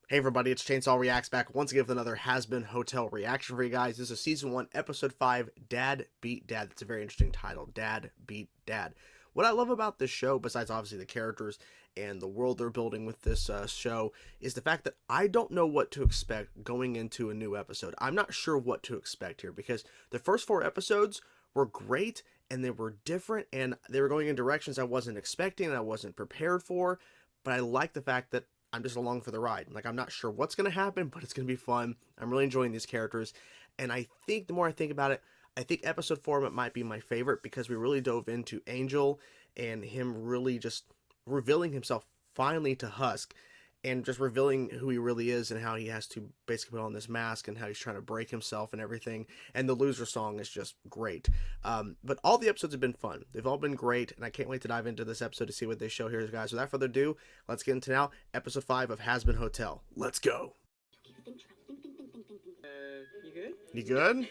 Hey everybody, it's Chainsaw Reacts back once again with another Hazbin Hotel reaction for you guys. This is Season 1, Episode 5, Dad Beat Dad. That's a very interesting title, Dad Beat Dad. What I love about this show, besides obviously the characters and the world they're building with this show, is the fact that I don't know what to expect going into a new episode. I'm not sure what to expect here because the first 4 episodes were great and they were different and they were going in directions I wasn't expecting and I wasn't prepared for, but I like the fact that I'm just along for the ride. Like, I'm not sure what's going to happen, but it's going to be fun. I'm really enjoying these characters. And I think the more I think about it, I think episode 4 might be my favorite because we really dove into Angel and him really just revealing himself finally to Husk and just revealing who he really is and how he has to basically put on this mask and how he's trying to break himself and everything. And the loser song is just great. But all the episodes have been fun. They've all been great, and I can't wait to dive into this episode to see what they show here, guys. Without further ado, let's get into now episode 5 of Hazbin Hotel. Let's go. You good? You good? No,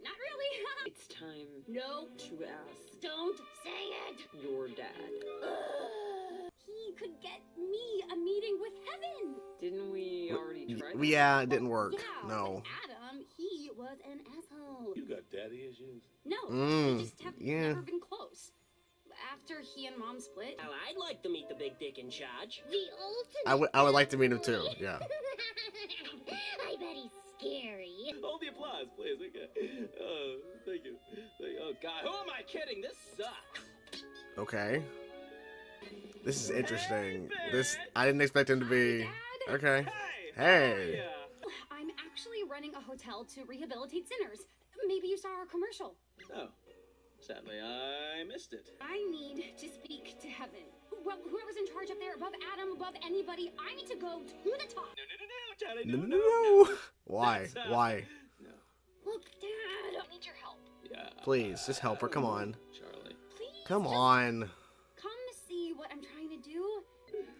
not really. It's time No, to ask don't say it. your dad. He could get me a meeting with heaven. Didn't we already try that? Yeah, it didn't work. Yeah, No. but Adam, he was an asshole. You got daddy issues? No, we just have yeah. never been close. After he and Mom split, Well, I'd like to meet the big dick in charge. the ultimate. I would like to meet him too. Yeah. I bet he's scary. Hold the applause, please. Okay. Oh, thank you. Oh, God. Who am I kidding? This sucks. Okay. This is interesting. I didn't expect him to be. Dad? Okay. Hey! Hey. I'm actually running a hotel to rehabilitate sinners. Maybe you saw our commercial. Oh, sadly, I missed it. I need to speak to heaven. Well, whoever's in charge up there, above Adam, above anybody, I need to go to the top. No, Charlie. No. Why? That's, Why? No. Look, Dad, I need your help. Yeah. Please, just help her. Come on. Charlie. Please. Come just on. Come see what I'm trying to do.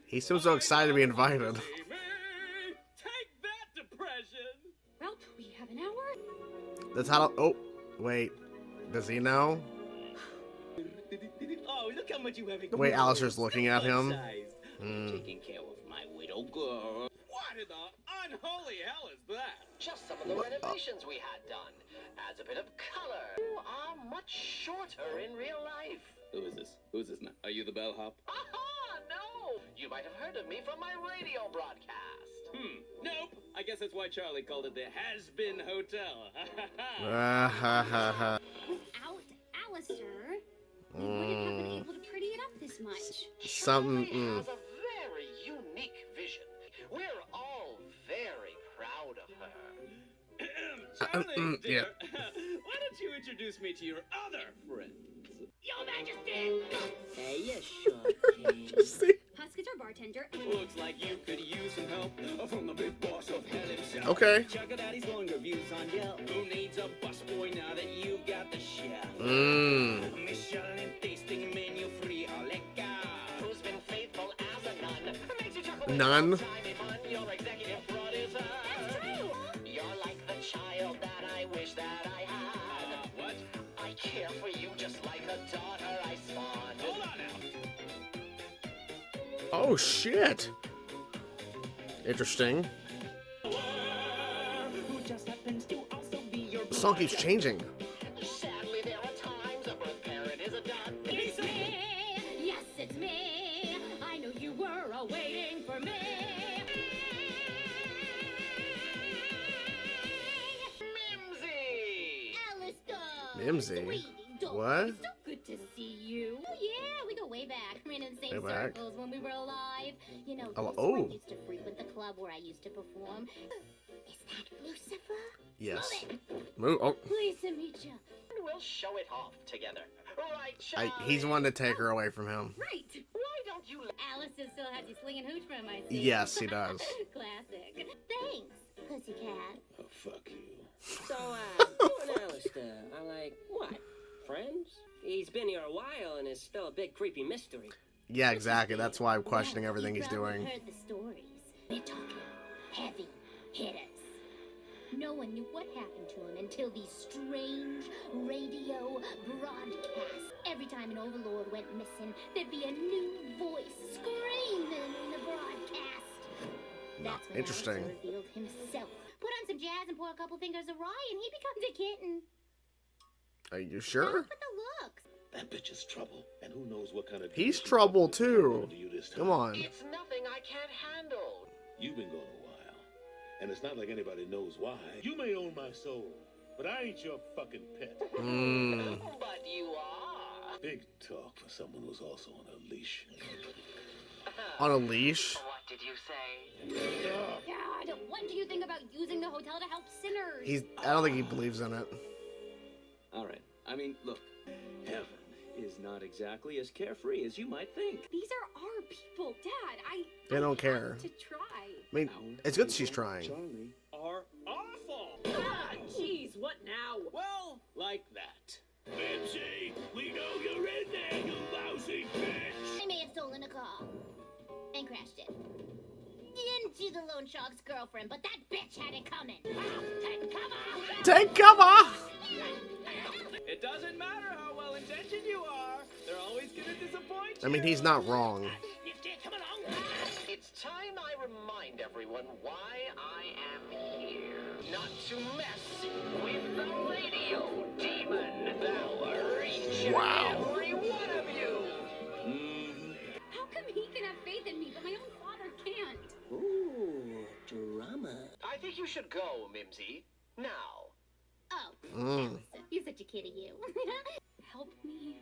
He seems so excited to be invited. Take that, depression. Well, we have an hour. The title. Oh, wait. Does he know? Oh, look how much you have. Wait, Alastor's looking at him. Taking care of my widow girl. What in the unholy hell is that? Just some of the renovations we had done. Adds a bit of color. You are much shorter in real life. Who is this? Who is this now? Are you the bellhop? Aha! No! You might have heard of me from my radio broadcast. Nope. I guess that's why Charlie called it the Hazbin Hotel. Ha ha ha. Without Alastor, we wouldn't have been able to pretty it up this much. Something. Charlie has a very unique vision. We're all very proud of her. Charlie, dear, yeah. why don't you introduce me to your other friends? Your Majesty. Hey, you sure can. Husk is our bartender. Looks like you could use some help from the big boss of hell himself. Okay. Check out his longer views on Yelp. Who needs a busboy now that you got the chef? Michelin tasting menu free a liquor. Who's been faithful as a nun. Makes you chuckle None. all the time if your executive producer. That's true. You're like the child that I wish that I had. What? I care for you just like a daughter I spawned. Hold on now. Oh shit. Interesting. Who just happens to also be your The song keeps changing. Sadly, there are times a birth parent is a dud. It's me. Yes, it's me. I know you were waiting for me. Mimsy! Alastor. Mimsy? Sweetie, darling, What? It's so good to see you. Oh, yeah, we go way back. We're in the same Way back? circles when we were alive. You know, Oh, this oh. one used to frequent the club where I used to perform. Is that Lucifer? Yes. Move it. Move. Oh. Pleased to meet you. And we'll show it off together. Right, Charlie? He's wanting to take her away from him. Right. Why don't you... Alastor still has you slinging hooch from my seat. Yes, he does. Classic. Thanks, pussycat. Oh, fuck you. So, you and Alastor are like, what? Friends? He's been here a while and is still a big creepy mystery. Yeah, exactly. That's why I'm questioning everything he's doing. Heard the stories. They're talking heavy hitters. No one knew what happened to him until these strange radio broadcasts. Every time an overlord went missing, there'd be a new voice screaming in the broadcast. That's when Interesting. Alastor revealed himself. Put on some jazz and pour a couple fingers of rye, and he becomes a kitten. Are you Now sure? look at the looks. That bitch is trouble, and who knows what kind of... He's trouble too. Come on. It's nothing I can't handle. You've been gone a while, and it's not like anybody knows why. You may own my soul, but I ain't your fucking pet. Mm. But you are. Big talk for someone who's also on a leash. On a leash? What did you say? God, what do you think about using the hotel to help sinners? I don't think he believes in it. All right. I mean, look, heaven is not exactly as carefree as you might think. These are our people, Dad. They don't have care. to try. I mean, it's good that she's trying. Charlie are awful. Ah, jeez, what now? Well, like that. Vivzie, we know you're in there, you lousy bitch! I may have stolen a car and crashed it into the loan shark's girlfriend, but that bitch had it coming. Take cover! Take cover! It doesn't matter how well intentioned you are. They're always gonna disappoint you. I mean, he's not wrong. Niffty, come along. It's time I remind everyone why I am here. Not to mess with the radio demon. That will reach Wow. every one of you. How come he can have faith in me, but my own father can't? Ooh, drama. I think you should go, Mimsy. Now. Oh, Mm. you're such a kitty, you. Help me.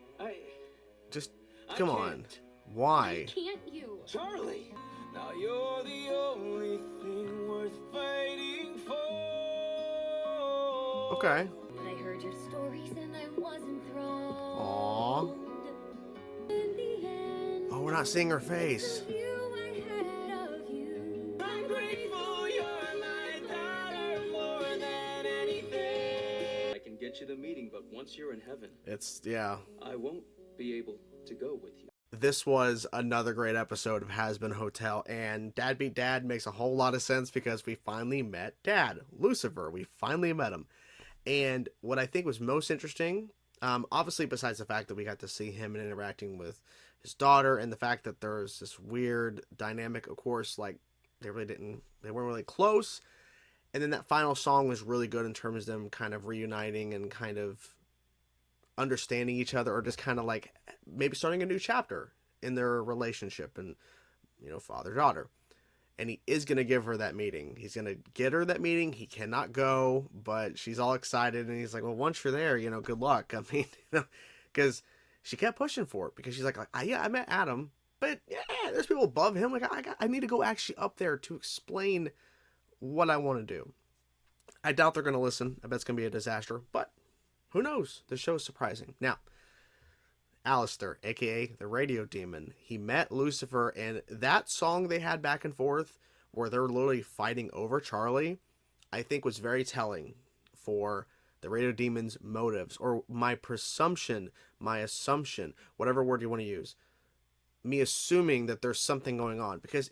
Just, I come on. can't. Why? Can't you? Charlie. Now you're the only thing worth fighting for. Okay. But I heard your stories and I was enthralled. Aww. In the end, Oh, we're not seeing her face. you I had of you. I'm grateful you're my daughter more than anything. I can get you the meeting, but once you're in heaven, Yeah. I won't be able to go with you. This was another great episode of Hazbin Hotel, and Dad Beat Dad makes a whole lot of sense because we finally met Dad, Lucifer. We finally met him. And what I think was most interesting, obviously besides the fact that we got to see him and interacting with his daughter, and the fact that there's this weird dynamic, of course, like they weren't really close. And then that final song was really good in terms of them kind of reuniting and kind of understanding each other, or just kind of like maybe starting a new chapter in their relationship, and father-daughter. And he is going to give her that meeting. He's going to get her that meeting. He cannot go, but she's all excited, and he's like, well, once you're there, good luck. I mean, because she kept pushing for it, because she's like, yeah, I met Adam, but yeah, there's people above him. Like, I need to go actually up there to explain what I want to do. I doubt they're going to listen. I bet it's going to be a disaster, but who knows? The show is surprising. Now, Alastor, aka the Radio Demon, he met Lucifer, and that song they had back and forth, where they're literally fighting over Charlie, I think was very telling for the Radio Demon's motives, or my presumption, my assumption, whatever word you want to use. Me assuming that there's something going on, because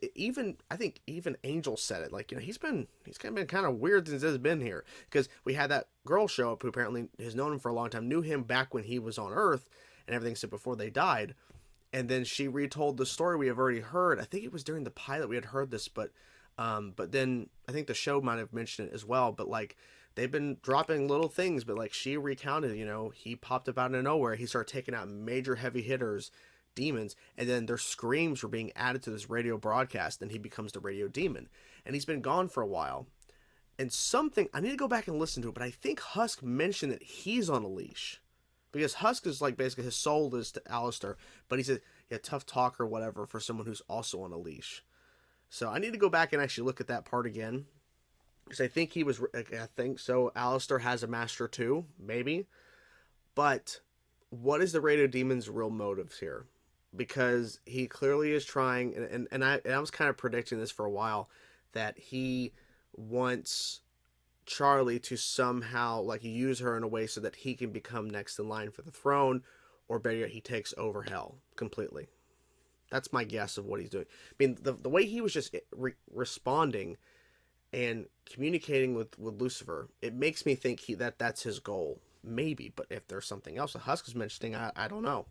I think even Angel said it, like, he's been kind of weird since he's been here, because we had that girl show up who apparently has known him for a long time, knew him back when he was on Earth and everything, so before they died, and then she retold the story we have already heard. I think it was during the pilot we had heard this, but then I think the show might have mentioned it as well, but like they've been dropping little things, but like she recounted, he popped up out of nowhere, he started taking out major heavy hitters, demons, and then their screams were being added to this radio broadcast, and he becomes the Radio Demon, and he's been gone for a while. And something, I need to go back and listen to it, but I think Husk mentioned that he's on a leash, because Husk is like basically his soul is to Alastor, but he's a tough talker or whatever for someone who's also on a leash. So I need to go back and actually look at that part again, because I think so. Alastor has a master too, maybe, but what is the Radio Demon's real motives here? Because he clearly is trying, and I was kind of predicting this for a while, that he wants Charlie to somehow like use her in a way so that he can become next in line for the throne, or better yet, he takes over hell completely. That's my guess of what he's doing. I mean, the way he was just responding and communicating with Lucifer, it makes me think that's his goal. Maybe, but if there's something else that Husk is mentioning, I don't know.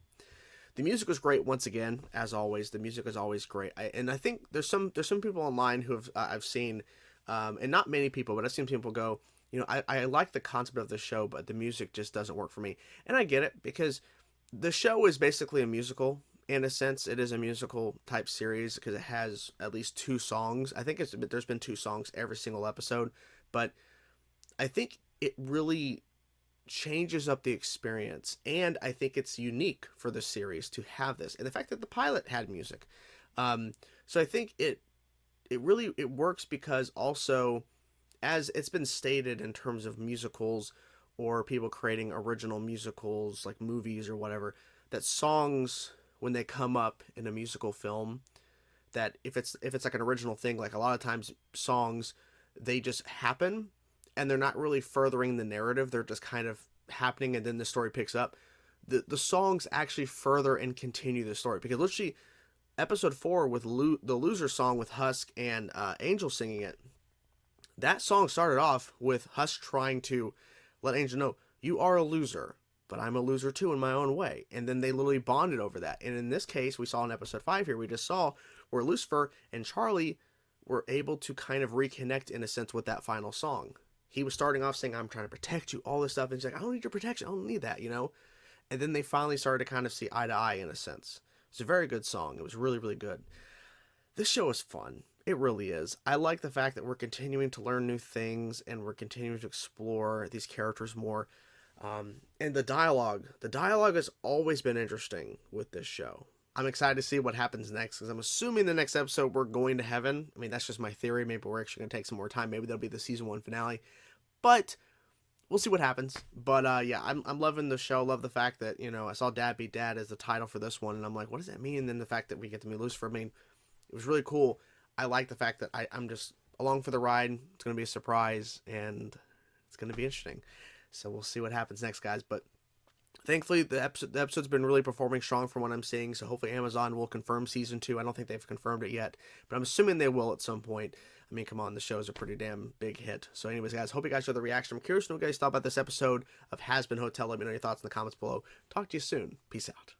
The music was great once again, as always. The music is always great, and I think there's some people online who have I've seen, and not many people, but I've seen people go, I like the concept of the show, but the music just doesn't work for me. And I get it, because the show is basically a musical. In a sense, it is a musical type series because it has at least 2 songs. I think there's been 2 songs every single episode, but I think it really changes up the experience, and I think it's unique for the series to have this, and the fact that the pilot had music. So I think it really works, because also, as it's been stated in terms of musicals or people creating original musicals like movies or whatever, that songs, when they come up in a musical film, that if it's like an original thing, like a lot of times songs, they just happen and they're not really furthering the narrative. They're just kind of happening, and then the story picks up. The songs actually further and continue the story, because literally episode 4 with the Loser song with Husk and Angel singing it, that song started off with Husk trying to let Angel know, you are a loser, but I'm a loser too in my own way. And then they literally bonded over that. And in this case, we saw in episode 5 here, we just saw where Lucifer and Charlie were able to kind of reconnect in a sense with that final song. He was starting off saying, I'm trying to protect you, all this stuff. And he's like, I don't need your protection. I don't need that, And then they finally started to kind of see eye to eye in a sense. It's a very good song. It was really, really good. This show is fun. It really is. I like the fact that we're continuing to learn new things, and we're continuing to explore these characters more. And the dialogue has always been interesting with this show. I'm excited to see what happens next, because I'm assuming the next episode we're going to heaven. I mean, that's just my theory. Maybe we're actually going to take some more time. Maybe that'll be the season 1 finale. But we'll see what happens. But yeah, I'm loving the show. Love the fact that, I saw Dad Beat Dad as the title for this one, and I'm like, what does that mean? And then the fact that we get to meet Lucifer, I mean, it was really cool. I like the fact that I'm just along for the ride. It's going to be a surprise, and it's going to be interesting. So we'll see what happens next, guys. But thankfully, the episode's been really performing strong from what I'm seeing. So hopefully Amazon will confirm season 2. I don't think they've confirmed it yet, but I'm assuming they will at some point. I mean, come on, the show's a pretty damn big hit. So anyways, guys, hope you guys enjoyed the reaction. I'm curious to know what you guys thought about this episode of Hazbin Hotel. Let me know your thoughts in the comments below. Talk to you soon. Peace out.